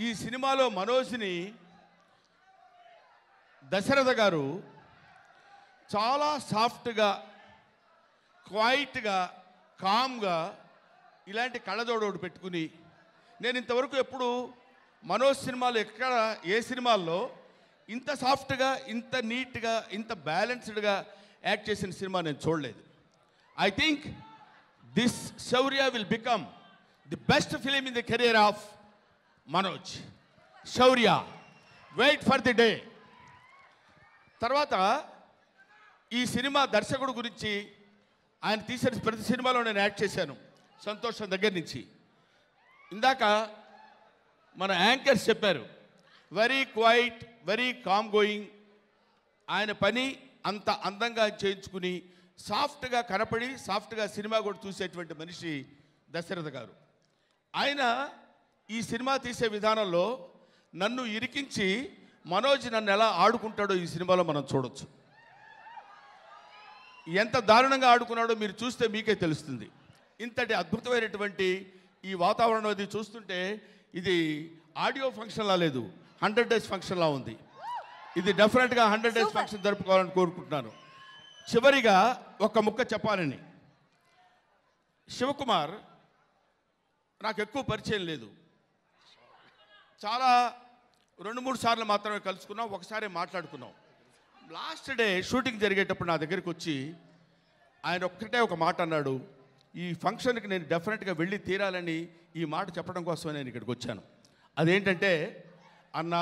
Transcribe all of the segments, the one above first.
ఈ సినిమాలో మనోజ్ని దశరథ గారు చాలా సాఫ్ట్గా, క్వైట్గా, కామ్గా ఇలాంటి కళ్ళజోడు పెట్టుకుని, నేను ఇంతవరకు ఎప్పుడు మనోజ్ సినిమాలు ఎక్కడ ఏ సినిమాల్లో ఇంత సాఫ్ట్గా, ఇంత నీట్గా, ఇంత బ్యాలెన్స్డ్గా యాక్ట్ చేసిన సినిమా నేను చూడలేదు. I think this Shaurya will become the best film in the career of Manoj. Shaurya, wait for the day. తర్వాత ఈ సినిమా దర్శకుడు గురించి, ఆయన తీసిన ప్రతి సినిమాలో నేను యాక్ట్ చేశాను సంతోషం దగ్గర నుంచి. ఇందాక మన యాంకర్స్ చెప్పారు, very quiet, very calm going. ఆయన పని అంత అందంగా చేయించుకుని సాఫ్ట్గా కనపడి సాఫ్ట్గా సినిమా కూడా చూసేటువంటి మనిషి దశరథ గారు. ఆయన ఈ సినిమా తీసే విధానంలో నన్ను ఇరికించి మనోజ్ నన్ను ఎలా ఆడుకుంటాడో ఈ సినిమాలో మనం చూడొచ్చు. ఎంత దారుణంగా ఆడుకున్నాడో మీరు చూస్తే మీకే తెలుస్తుంది. ఇంతటి అద్భుతమైనటువంటి ఈ వాతావరణం అది చూస్తుంటే ఇది ఆడియో ఫంక్షన్లా లేదు, 100 days ఫంక్షన్లా ఉంది. ఇది డెఫినెట్గా 100 days ఫంక్షన్ జరుపుకోవాలని కోరుకుంటున్నాను. చివరిగా ఒక ముక్క చెప్పాలని, శివకుమార్ నాకు ఎక్కువ పరిచయం లేదు, చాలా 2-3 సార్లు మాత్రమే కలుసుకున్నాం, ఒకసారి మాట్లాడుకున్నాం. లాస్ట్ డే షూటింగ్ జరిగేటప్పుడు నా దగ్గరికి వచ్చి ఆయన ఒక్కటే ఒక మాట అన్నాడు, ఈ ఫంక్షన్కి నేను డెఫినెట్గా వెళ్ళి తీరాలని ఈ మాట చెప్పడం కోసమే నేను ఇక్కడికి వచ్చాను. అదేంటంటే, అన్న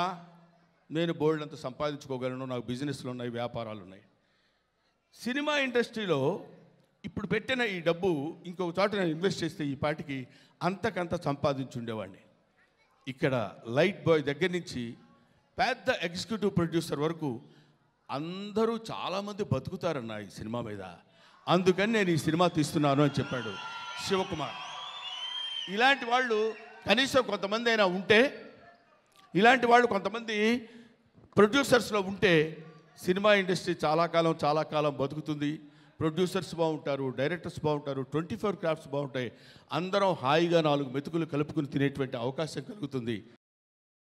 నేను బోల్డ్ అంత సంపాదించుకోగలను, నాకు బిజినెస్లు ఉన్నాయి, వ్యాపారాలు ఉన్నాయి. సినిమా ఇండస్ట్రీలో ఇప్పుడు పెట్టిన ఈ డబ్బు ఇంకొక చోట నేను ఇన్వెస్ట్ చేస్తే ఈ పాటికి అంతకంత సంపాదించుండేవాడిని. ఇక్కడ లైట్ బాయ్ దగ్గర నుంచి పెద్ద ఎగ్జిక్యూటివ్ ప్రొడ్యూసర్ వరకు అందరూ చాలామంది బతుకుతారన్న ఈ సినిమా మీద, అందుకని నేను ఈ సినిమా తీస్తున్నాను అని చెప్పాడు శివకుమార్. ఇలాంటి వాళ్ళు కనీసం కొంతమంది అయినా ఉంటే, ఇలాంటి వాళ్ళు కొంతమంది ప్రొడ్యూసర్స్లో ఉంటే సినిమా ఇండస్ట్రీ చాలా కాలం బతుకుతుంది. ప్రొడ్యూసర్స్ బాగుంటారు, డైరెక్టర్స్ బాగుంటారు, 24 క్రాఫ్ట్స్ బాగుంటాయి. అందరం హాయిగా 4 మెతుకులు కలుపుకుని తినేటువంటి అవకాశం కలుగుతుంది.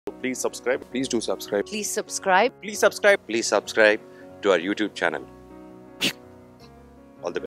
Please subscribe. Please do subscribe. Please subscribe. Please subscribe. Please subscribe to our YouTube channel.